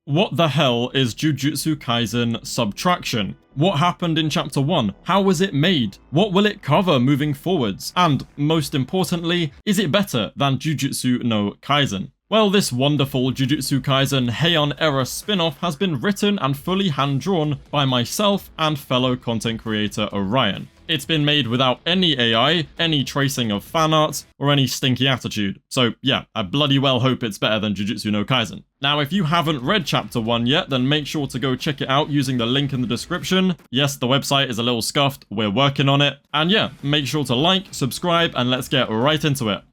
What the hell is Jujutsu Kaisen Subtraction? What happened in Chapter 1? How was it made? What will it cover moving forwards? And, most importantly, is it better than Jujutsu no Kaisen? Well, this wonderful Jujutsu Kaisen Heian era spin-off has been written and fully hand-drawn by myself and fellow content creator Orion. It's been made without any AI, any tracing of fan art, or any stinky attitude. So yeah, I bloody well hope it's better than Jujutsu no Kaisen. Now, if you haven't read Chapter 1 yet, then make sure to go check it out using the link in the description. Yes, the website is a little scuffed, we're working on it. And yeah, make sure to like, subscribe, and let's get right into it.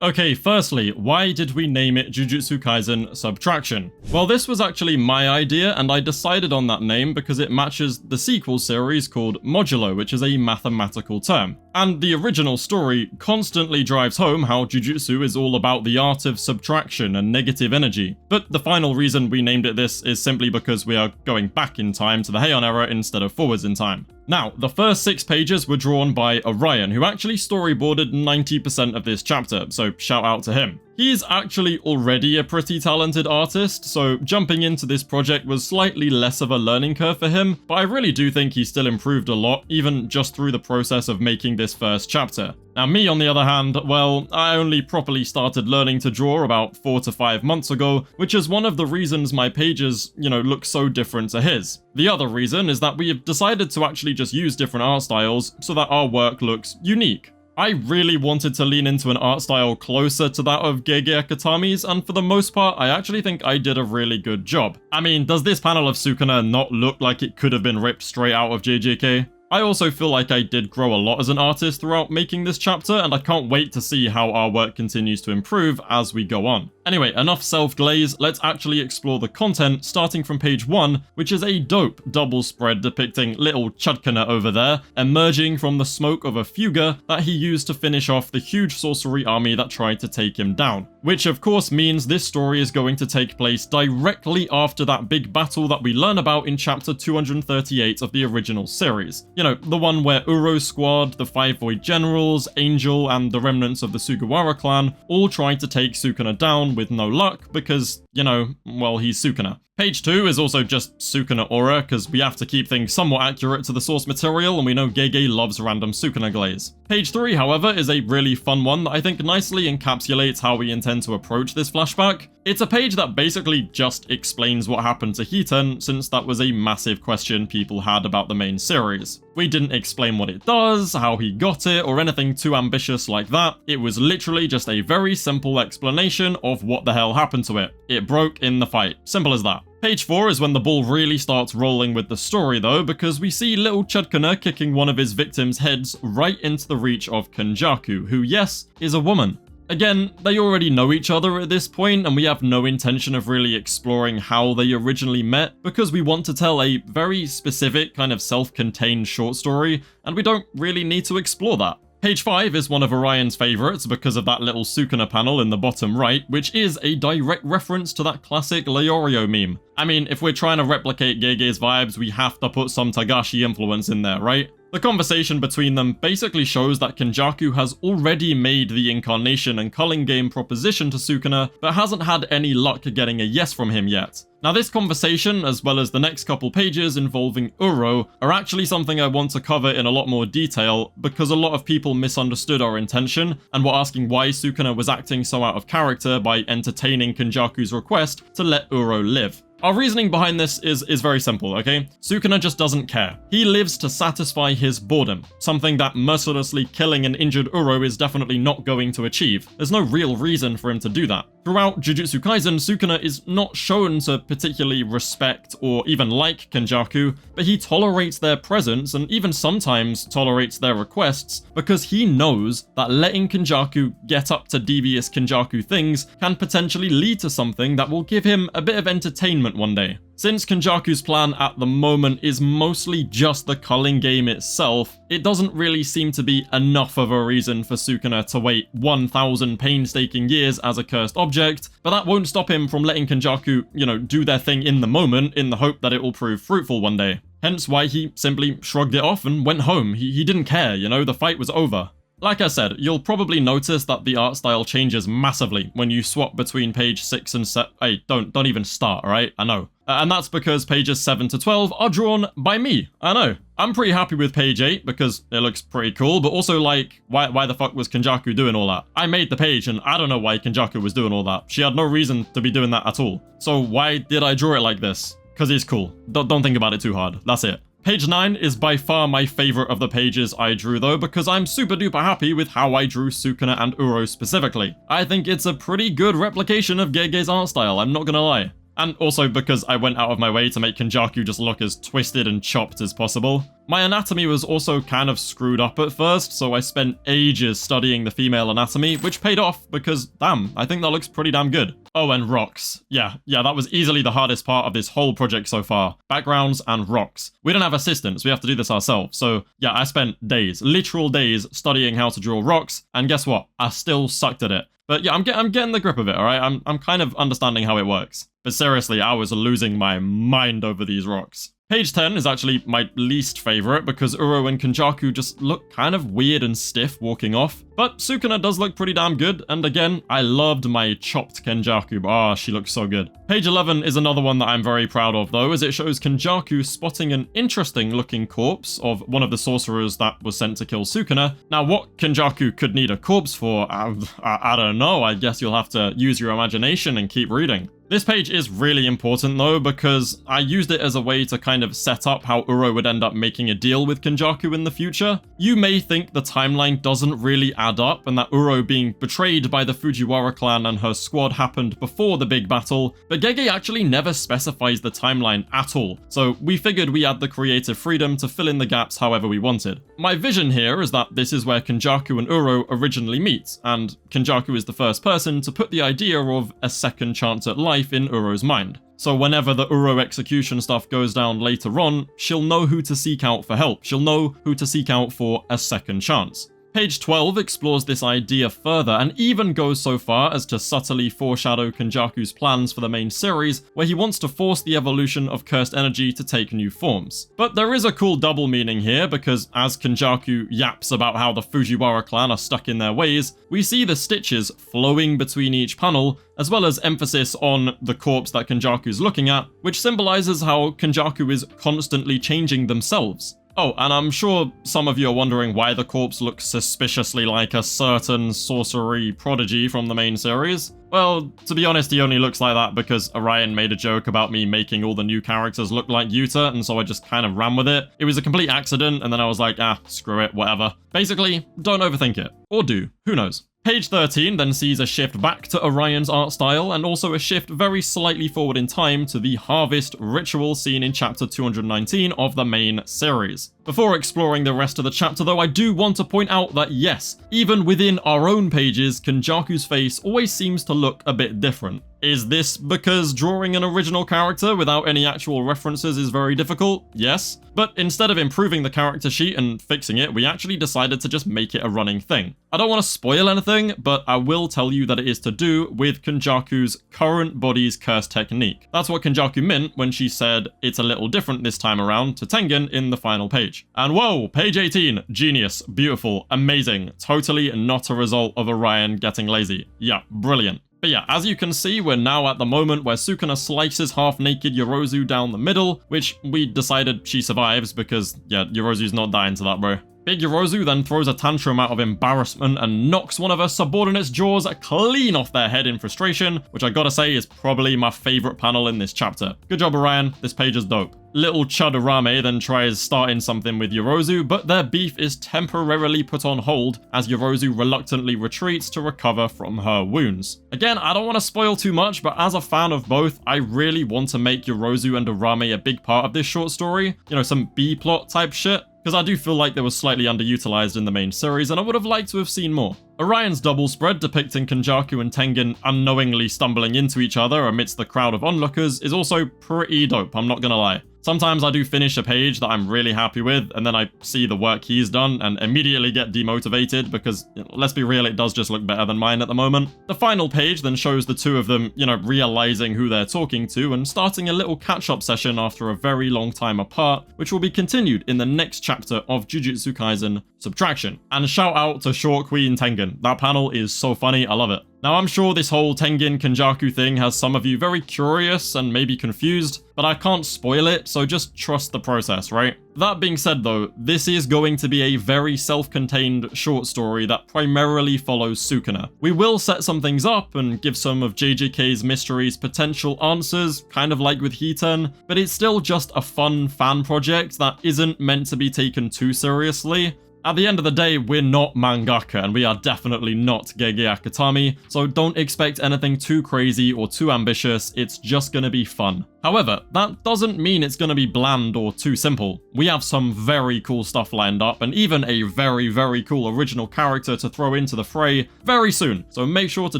Okay, firstly, why did we name it Jujutsu Kaisen Subtraction? Well, this was actually my idea, and I decided on that name because it matches the sequel series called Modulo, which is a mathematical term. And the original story constantly drives home how Jujutsu is all about the art of subtraction and negative energy. But the final reason we named it this is simply because we are going back in time to the Heian era instead of forwards in time. Now, the first 6 pages were drawn by Orion, who actually storyboarded 90% of this chapter, so shout out to him. He's actually already a pretty talented artist, so jumping into this project was slightly less of a learning curve for him, but I really do think he still improved a lot, even just through the process of making this first chapter. Now me, on the other hand, well, I only properly started learning to draw about 4 to 5 months ago, which is one of the reasons my pages, look so different to his. The other reason is that we have decided to actually just use different art styles so that our work looks unique. I really wanted to lean into an art style closer to that of Gege Akutami's, and for the most part, I actually think I did a really good job. I mean, does this panel of Sukuna not look like it could have been ripped straight out of JJK? I also feel like I did grow a lot as an artist throughout making this chapter, and I can't wait to see how our work continues to improve as we go on. Anyway, enough self-glaze, let's actually explore the content, starting from page 1, which is a dope double spread depicting little Chudkana over there, emerging from the smoke of a fuga that he used to finish off the huge sorcery army that tried to take him down. Which of course means this story is going to take place directly after that big battle that we learn about in chapter 238 of the original series. The one where Uro's squad, the 5 Void Generals, Angel, and the remnants of the Sugawara clan all tried to take Sukuna down with no luck because, well, he's Sukuna. Page 2 is also just Sukuna aura, because we have to keep things somewhat accurate to the source material, and we know Gege loves random Sukuna glaze. Page 3, however, is a really fun one that I think nicely encapsulates how we intend to approach this flashback. It's a page that basically just explains what happened to Heian, since that was a massive question people had about the main series. We didn't explain what it does, how he got it, or anything too ambitious like that. It was literally just a very simple explanation of what the hell happened to it. It broke in the fight. Simple as that. Page 4 is when the ball really starts rolling with the story though, because we see little Chudkana kicking one of his victims' heads right into the reach of Kenjaku, who, yes, is a woman. Again, they already know each other at this point, and we have no intention of really exploring how they originally met, because we want to tell a very specific kind of self-contained short story, and we don't really need to explore that. Page 5 is one of Orion's favourites because of that little Sukuna panel in the bottom right, which is a direct reference to that classic Leorio meme. I mean, if we're trying to replicate Gege's vibes, we have to put some Tagashi influence in there, right? The conversation between them basically shows that Kenjaku has already made the incarnation and culling game proposition to Sukuna, but hasn't had any luck getting a yes from him yet. Now this conversation, as well as the next couple pages involving Uro, are actually something I want to cover in a lot more detail, because a lot of people misunderstood our intention, and were asking why Sukuna was acting so out of character by entertaining Kenjaku's request to let Uro live. Our reasoning behind this is very simple, okay? Sukuna just doesn't care. He lives to satisfy his boredom, something that mercilessly killing an injured Uro is definitely not going to achieve. There's no real reason for him to do that. Throughout Jujutsu Kaisen, Sukuna is not shown to particularly respect or even like Kenjaku, but he tolerates their presence and even sometimes tolerates their requests because he knows that letting Kenjaku get up to devious Kenjaku things can potentially lead to something that will give him a bit of entertainment one day. Since Kenjaku's plan at the moment is mostly just the culling game itself, it doesn't really seem to be enough of a reason for Sukuna to wait 1,000 painstaking years as a cursed object, but that won't stop him from letting Kenjaku, do their thing in the moment in the hope that it will prove fruitful one day. Hence why he simply shrugged it off and went home. He didn't care, the fight was over. Like I said, you'll probably notice that the art style changes massively when you swap between page 6 and 7. Hey, don't even start, alright? I know. And that's because pages 7 to 12 are drawn by me. I know. I'm pretty happy with page 8 because it looks pretty cool, but also like, why the fuck was Kenjaku doing all that? I made the page and I don't know why Kenjaku was doing all that. She had no reason to be doing that at all. So why did I draw it like this? Because he's cool. Don't think about it too hard. That's it. Page 9 is by far my favorite of the pages I drew though, because I'm super duper happy with how I drew Sukuna and Uro specifically. I think it's a pretty good replication of Gege's art style, I'm not gonna lie. And also because I went out of my way to make Kenjaku just look as twisted and chopped as possible. My anatomy was also kind of screwed up at first, so I spent ages studying the female anatomy, which paid off because, damn, I think that looks pretty damn good. Oh, and rocks. Yeah, that was easily the hardest part of this whole project so far. Backgrounds and rocks. We don't have assistants, we have to do this ourselves, so yeah, I spent days, literal days, studying how to draw rocks, and guess what? I still sucked at it. But yeah, I'm getting the grip of it, alright? I'm kind of understanding how it works. But seriously, I was losing my mind over these rocks. Page 10 is actually my least favorite because Uro and Kenjaku just look kind of weird and stiff walking off. But Sukuna does look pretty damn good, and again, I loved my chopped Kenjaku. Ah, she looks so good. Page 11 is another one that I'm very proud of though, as it shows Kenjaku spotting an interesting looking corpse of one of the sorcerers that was sent to kill Sukuna. Now what Kenjaku could need a corpse for, I don't know, I guess you'll have to use your imagination and keep reading. This page is really important though, because I used it as a way to kind of set up how Uro would end up making a deal with Kenjaku in the future. You may think the timeline doesn't really add up and that Uro being betrayed by the Fujiwara clan and her squad happened before the big battle, but Gege actually never specifies the timeline at all, so we figured we had the creative freedom to fill in the gaps however we wanted. My vision here is that this is where Kenjaku and Uro originally meet, and Kenjaku is the first person to put the idea of a second chance at life in Uro's mind. So whenever the Uro execution stuff goes down later on, she'll know who to seek out for help. She'll know who to seek out for a second chance. Page 12 explores this idea further and even goes so far as to subtly foreshadow Kenjaku's plans for the main series, where he wants to force the evolution of cursed energy to take new forms. But there is a cool double meaning here, because as Kenjaku yaps about how the Fujiwara clan are stuck in their ways, we see the stitches flowing between each panel, as well as emphasis on the corpse that Kenjaku's looking at, which symbolizes how Kenjaku is constantly changing themselves. Oh, and I'm sure some of you are wondering why the corpse looks suspiciously like a certain sorcery prodigy from the main series. Well, to be honest, he only looks like that because Orion made a joke about me making all the new characters look like Yuta, and so I just kind of ran with it. It was a complete accident, and then I was like, screw it, whatever. Basically, don't overthink it. Or do. Who knows? Page 13 then sees a shift back to Orion's art style, and also a shift very slightly forward in time to the harvest ritual seen in chapter 219 of the main series. Before exploring the rest of the chapter though, I do want to point out that yes, even within our own pages, Kenjaku's face always seems to look a bit different. Is this because drawing an original character without any actual references is very difficult? Yes. But instead of improving the character sheet and fixing it, we actually decided to just make it a running thing. I don't want to spoil anything, but I will tell you that it is to do with Kenjaku's current body's curse technique. That's what Kenjaku meant when she said it's a little different this time around to Tengen in the final page. And whoa, page 18, genius, beautiful, amazing, totally not a result of Orion getting lazy. Yeah, brilliant. But yeah, as you can see, we're now at the moment where Sukuna slices half-naked Yorozu down the middle, which we decided she survives because, yeah, Yorozu's not dying to that, bro. Big Yorozu then throws a tantrum out of embarrassment and knocks one of her subordinates' jaws clean off their head in frustration, which I gotta say is probably my favourite panel in this chapter. Good job, Orion, this page is dope. Little Chud Arame then tries starting something with Yorozu, but their beef is temporarily put on hold as Yorozu reluctantly retreats to recover from her wounds. Again, I don't want to spoil too much, but as a fan of both, I really want to make Yorozu and Arame a big part of this short story. You know, some B-plot type shit. Because I do feel like they were slightly underutilized in the main series, and I would have liked to have seen more. Orion's double spread depicting Kenjaku and Tengen unknowingly stumbling into each other amidst the crowd of onlookers is also pretty dope, I'm not gonna lie. Sometimes I do finish a page that I'm really happy with, and then I see the work he's done and immediately get demotivated because, you know, let's be real, it does just look better than mine at the moment. The final page then shows the two of them, you know, realizing who they're talking to and starting a little catch-up session after a very long time apart, which will be continued in the next chapter of Jujutsu Kaisen Subtraction. And shout out to Short Queen Tengen. That panel is so funny, I love it. Now, I'm sure this whole Tengen kenjaku thing has some of you very curious and maybe confused, but I can't spoil it, so just trust the process, right? That being said though, this is going to be a very self-contained short story that primarily follows Sukuna. We will set some things up and give some of JJK's mysteries potential answers, kind of like with Heian, but it's still just a fun fan project that isn't meant to be taken too seriously. At the end of the day, we're not mangaka, and we are definitely not Gege Akutami, so don't expect anything too crazy or too ambitious, it's just gonna be fun. However, that doesn't mean it's gonna be bland or too simple. We have some very cool stuff lined up, and even a very cool original character to throw into the fray very soon, so make sure to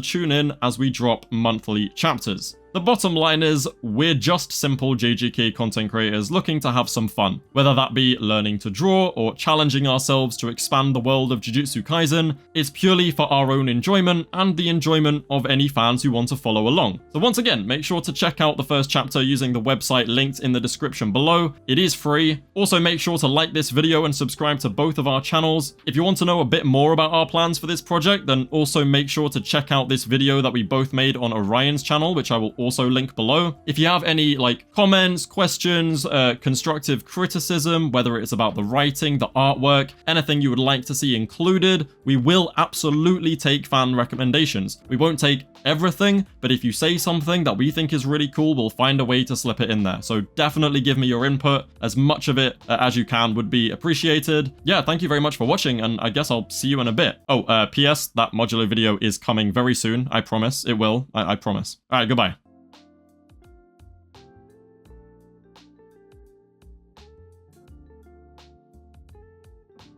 tune in as we drop monthly chapters. The bottom line is, we're just simple JJK content creators looking to have some fun, whether that be learning to draw or challenging ourselves to expand the world of Jujutsu Kaisen. It's purely for our own enjoyment and the enjoyment of any fans who want to follow along. So once again, make sure to check out the first chapter using the website linked in the description below. It is free. Also make sure to like this video and subscribe to both of our channels. If you want to know a bit more about our plans for this project, then also make sure to check out this video that we both made on Orion's channel, which I will also link below. If you have any comments, questions, constructive criticism, whether it's about the writing, the artwork, anything you would like to see included, we will absolutely take fan recommendations. We won't take everything, but if you say something that we think is really cool, we'll find a way to slip it in there. So definitely give me your input. As much of it as you can would be appreciated. Yeah, thank you very much for watching, and I guess I'll see you in a bit. Oh, PS, that modular video is coming very soon. I promise. It will. I promise. All right, goodbye.